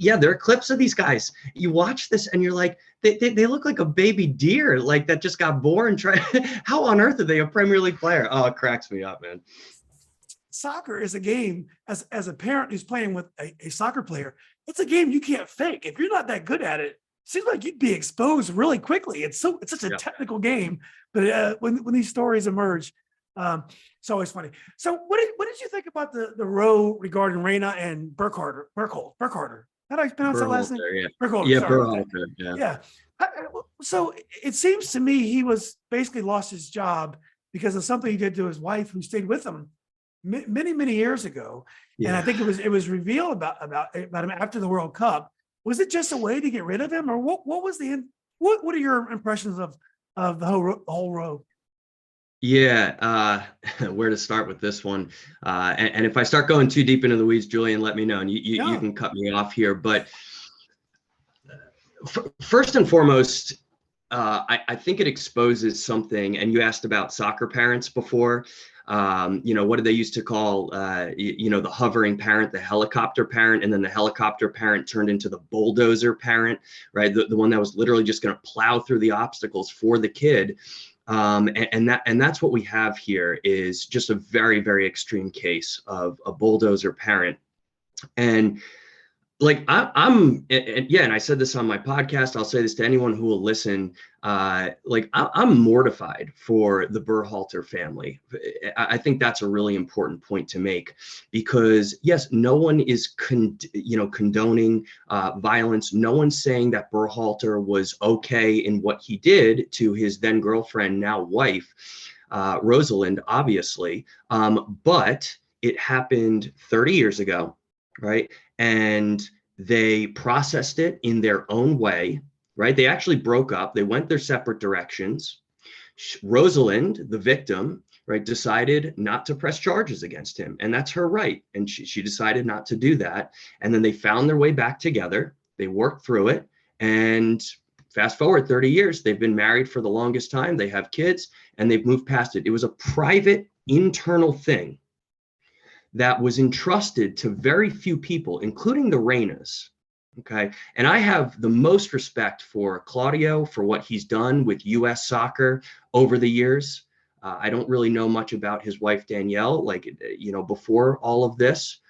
there are clips of these guys. You watch this and you're like, they look like a baby deer, like that just got born. How on earth are they a Premier League player? Oh, it cracks me up, man. Soccer is a game, as a parent who's playing with a soccer player, it's a game you can't fake. If you're not that good at it, seems like you'd be exposed really quickly. It's such a technical game. But when these stories emerge, it's always funny. So what did you think about the row regarding Reina and Burkharder? How do I pronounce that last name? Yeah. Burkharder. Yeah. So it seems to me he was basically lost his job because of something he did to his wife who stayed with him many years ago. And I Yeah. think it was revealed about him after the World Cup. Was it just a way to get rid of him, or what was what are your impressions of the whole row? Yeah, where to start with this one? And if I start going too deep into the weeds, Julian, let me know, and you Yeah. can cut me off here. But first and foremost, I think it exposes something. And you asked about soccer parents before. What did they used to call, the hovering parent, the helicopter parent, and then the helicopter parent turned into the bulldozer parent, right? The one that was literally just going to plow through the obstacles for the kid. And that's what we have here is just a very, very extreme case of a bulldozer parent. And like and I said this on my podcast, I'll say this to anyone who will listen. I'm mortified for the Berhalter family. I think that's a really important point to make, because yes, no one is condoning violence. No one's saying that Berhalter was okay in what he did to his then girlfriend, now wife, Rosalind, obviously. But it happened 30 years ago, right? And they processed it in their own way, right? They actually broke up. They went their separate directions. Rosalind, the victim, right, decided not to press charges against him. And that's her right. And she decided not to do that. And then they found their way back together. They worked through it. And fast forward 30 years, they've been married for the longest time. They have kids and they've moved past it. It was a private internal thing that was entrusted to very few people, including the Reynas. Okay. And I have the most respect for Claudio for what he's done with US soccer over the years. I don't really know much about his wife, Danielle, before all of this.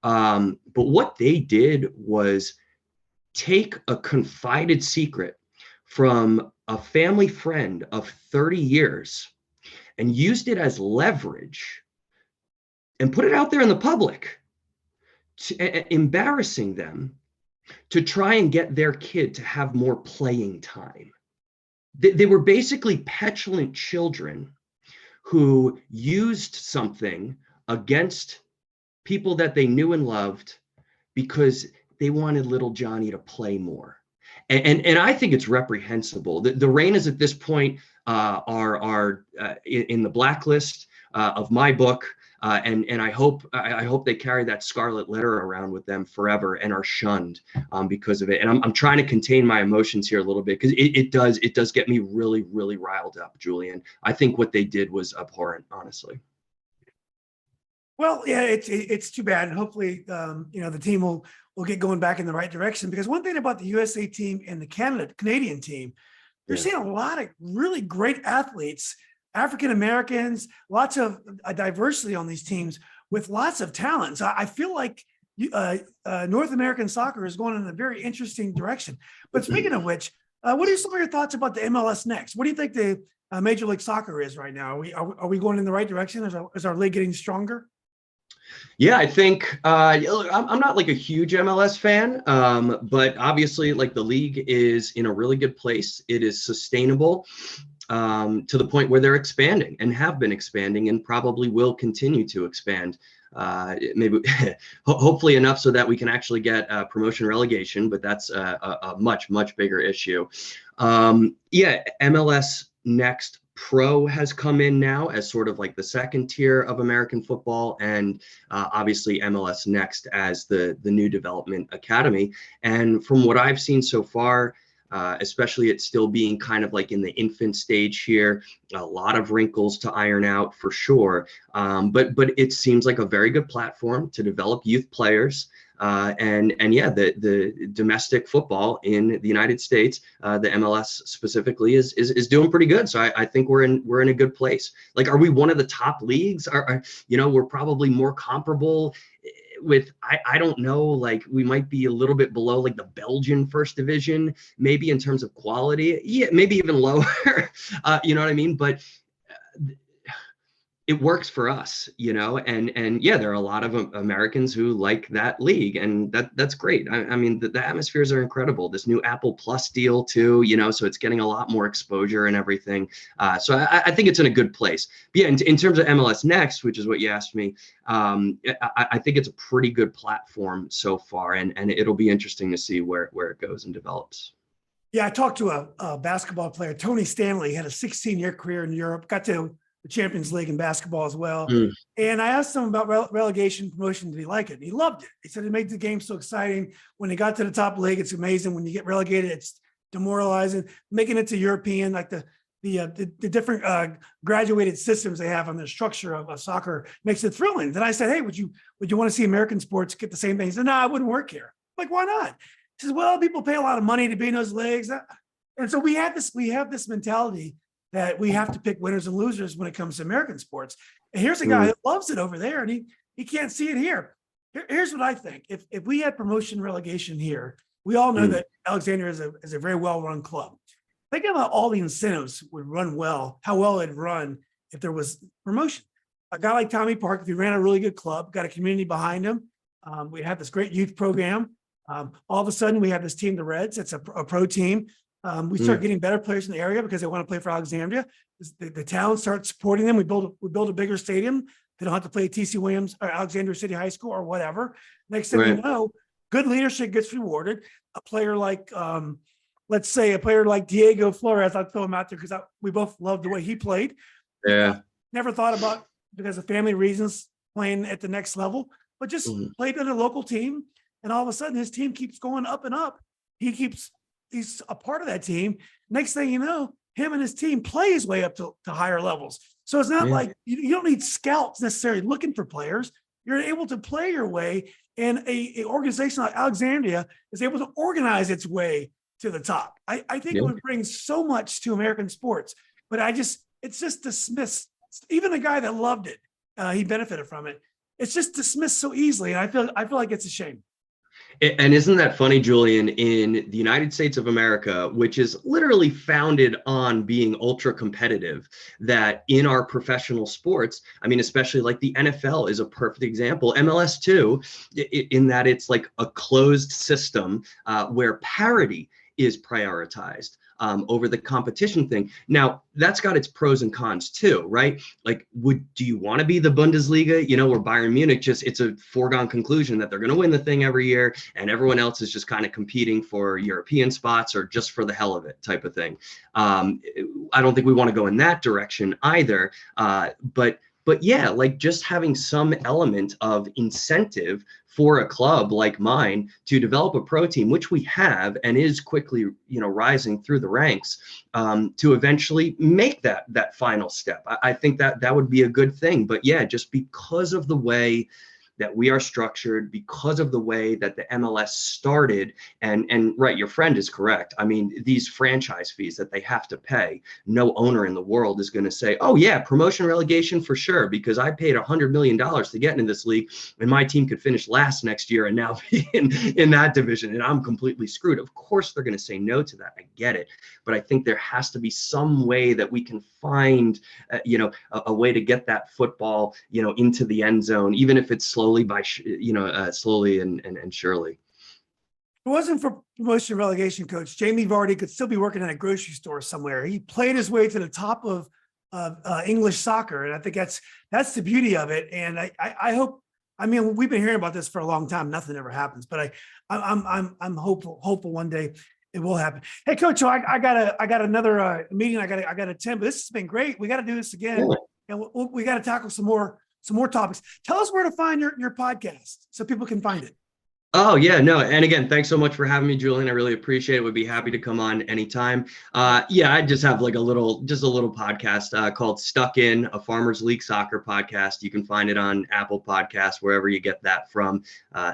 But what they did was take a confided secret from a family friend of 30 years and used it as leverage and put it out there in the public, embarrassing them to try and get their kid to have more playing time. They were basically petulant children who used something against people that they knew and loved because they wanted little Johnny to play more. And I think it's reprehensible. The Reynas at this point are in the blacklist of my book. And I hope they carry that scarlet letter around with them forever and are shunned because of it. And I'm trying to contain my emotions here a little bit, because it does get me really, really riled up, Julian. I think what they did was abhorrent, honestly. Well, yeah, it's too bad. And hopefully, the team will get going back in the right direction, because one thing about the USA team and the Canadian team, you're seeing a lot of really great athletes, African Americans, lots of diversity on these teams with lots of talent. So I feel like North American soccer is going in a very interesting direction. But speaking of which, what are some of your thoughts about the MLS next? What do you think the Major League Soccer is right now? Are we going in the right direction? Is our league getting stronger? Yeah, I think I'm not like a huge MLS fan, but obviously, like, the league is in a really good place. It is sustainable to the point where they're expanding and have been expanding and probably will continue to expand. Maybe hopefully enough so that we can actually get promotion relegation, but that's a much, much bigger issue. MLS Next Pro has come in now as sort of like the second tier of American football, and obviously MLS Next as the new development academy. And from what I've seen so far, especially it still being kind of like in the infant stage here, a lot of wrinkles to iron out for sure. But it seems like a very good platform to develop youth players. The domestic football in the United States, the MLS specifically, is doing pretty good. So I think we're in a good place. Like, are we one of the top leagues? We're probably more comparable with, I don't know, like, we might be a little bit below like the Belgian first division, maybe in terms of quality. Yeah, maybe even lower. You know what I mean? But it works for us, and yeah, there are a lot of Americans who like that league, and that's great. I mean, the atmospheres are incredible. This new Apple Plus deal too, so it's getting a lot more exposure and everything. So I think it's in a good place. But yeah, in terms of MLS Next, which is what you asked me, I think it's a pretty good platform so far, and it'll be interesting to see where it goes and develops. Yeah, I talked to a basketball player, Tony Stanley, had a 16-year career in Europe, got to the Champions League in basketball as well. And I asked him about relegation promotion. Did he like it? He loved it. He said it made the game so exciting. When he got to the top league, it's amazing. When you get relegated, it's demoralizing. Making it to European, like the different graduated systems they have on the structure of soccer makes it thrilling. Then I said, hey, would you want to see American sports get the same thing? He said, no, I wouldn't work here. I'm like, why not? He says, well, people pay a lot of money to be in those leagues. And so we have this mentality that we have to pick winners and losers when it comes to American sports. And here's a guy that loves it over there, and he can't see it here. Here's what I think. If we had promotion relegation here, we all know that Alexandria is a very well-run club. Think about all the incentives would run well, how well it'd run if there was promotion. A guy like Tommy Park, if he ran a really good club, got a community behind him, we have this great youth program. All of a sudden, we have this team, the Reds. It's a pro team. We start getting better players in the area because they want to play for Alexandria. The town starts supporting them. We build a bigger stadium. They don't have to play at TC Williams or Alexandria City High School or whatever. Next thing you know, good leadership gets rewarded. A player like, let's say, a player like Diego Flores, I'll throw him out there because we both loved the way he played. Yeah. Never thought about, because of family reasons, playing at the next level, but just played in a local team. And all of a sudden, his team keeps going up and up. He's a part of that team. Next thing you know, him and his team play his way up to higher levels. So it's not like you don't need scouts necessarily looking for players. You're able to play your way, and a organization like Alexandria is able to organize its way to the top. I think it would bring so much to American sports, but it's just dismissed. Even a guy that loved it, he benefited from it. It's just dismissed so easily, and I feel like it's a shame. And isn't that funny, Julian, in the United States of America, which is literally founded on being ultra competitive, that in our professional sports, I mean, especially like the NFL is a perfect example, MLS too, in that it's like a closed system where parity is prioritized over the competition thing. Now, that's got its pros and cons too, right? Like, do you want to be the Bundesliga, where Bayern Munich it's a foregone conclusion that they're going to win the thing every year and everyone else is just kind of competing for European spots or just for the hell of it type of thing. I don't think we want to go in that direction either. But yeah, like just having some element of incentive for a club like mine to develop a pro team, which we have and is quickly, rising through the ranks, to eventually make that final step. I think that would be a good thing. But yeah, just because of the way that we are structured, because of the way that the MLS started, and right, your friend is correct. I mean, these franchise fees that they have to pay, no owner in the world is going to say, oh yeah, promotion relegation for sure, because I paid $100 million to get into this league and my team could finish last next year and now be in that division and I'm completely screwed. Of course they're going to say no to that. I get it. But I think there has to be some way that we can find, a way to get that football, into the end zone, even if it's slowly and surely. If it wasn't for promotion relegation coach, Jamie Vardy could still be working in a grocery store somewhere. He played his way to the top of English soccer. And I think that's the beauty of it. And I hope, I mean, we've been hearing about this for a long time. Nothing ever happens, but I'm hopeful one day it will happen. Hey, Coach, so I got another meeting. I got to attend, but this has been great. We got to do this again, and we got to tackle some more topics. Tell us where to find your podcast so people can find it. Oh, yeah, no. And again, thanks so much for having me, Julian. I really appreciate it. Would be happy to come on anytime. I just have like a little podcast called Stuck In, a Farmers League soccer podcast. You can find it on Apple Podcasts, wherever you get that from.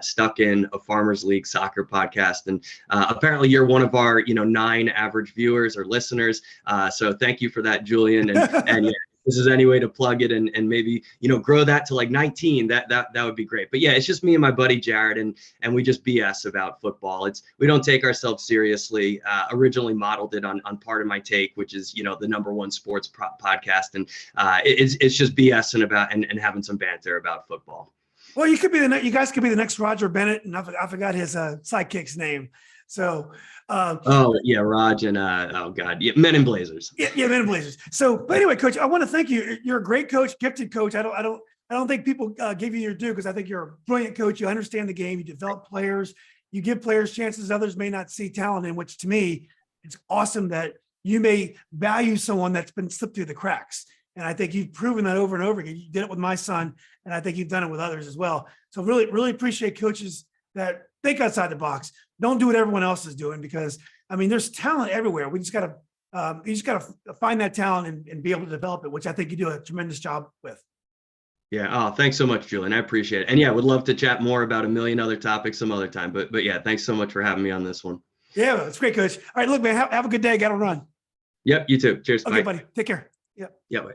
Stuck In, a Farmers League soccer podcast. And apparently you're one of our, 9 average viewers or listeners. So thank you for that, Julian. And yeah, this is any way to plug it and maybe, grow that to like 19, that would be great. But yeah, it's just me and my buddy Jared, and we just BS about football. We don't take ourselves seriously. Originally modeled it on Part of My Take, which is, the #1 sports podcast. And it's just BSing about and having some banter about football. Well, you guys could be the next Roger Bennett, and I forgot his sidekick's name. So, oh yeah, Raj and oh god, yeah, Men in Blazers. Yeah, Men in Blazers. So, but anyway, Coach, I want to thank you. You're a great coach, gifted coach. I don't think people give you your due, because I think you're a brilliant coach. You understand the game. You develop players. You give players chances others may not see talent in. Which to me, it's awesome that you may value someone that's been slipped through the cracks. And I think you've proven that over and over again. You did it with my son, and I think you've done it with others as well. So really, really appreciate coaches that think outside the box. Don't do what everyone else is doing, because I mean, there's talent everywhere. We just got to, you just got to find that talent and be able to develop it, which I think you do a tremendous job with. Yeah. Oh, thanks so much, Julian. I appreciate it. And yeah, would love to chat more about a million other topics some other time. But yeah, thanks so much for having me on this one. Yeah, it's great, Coach. All right, look, man, have a good day. Got to run. Yep. You too. Cheers. Okay, bye. buddy. Take care. Yep. Yeah. Bye.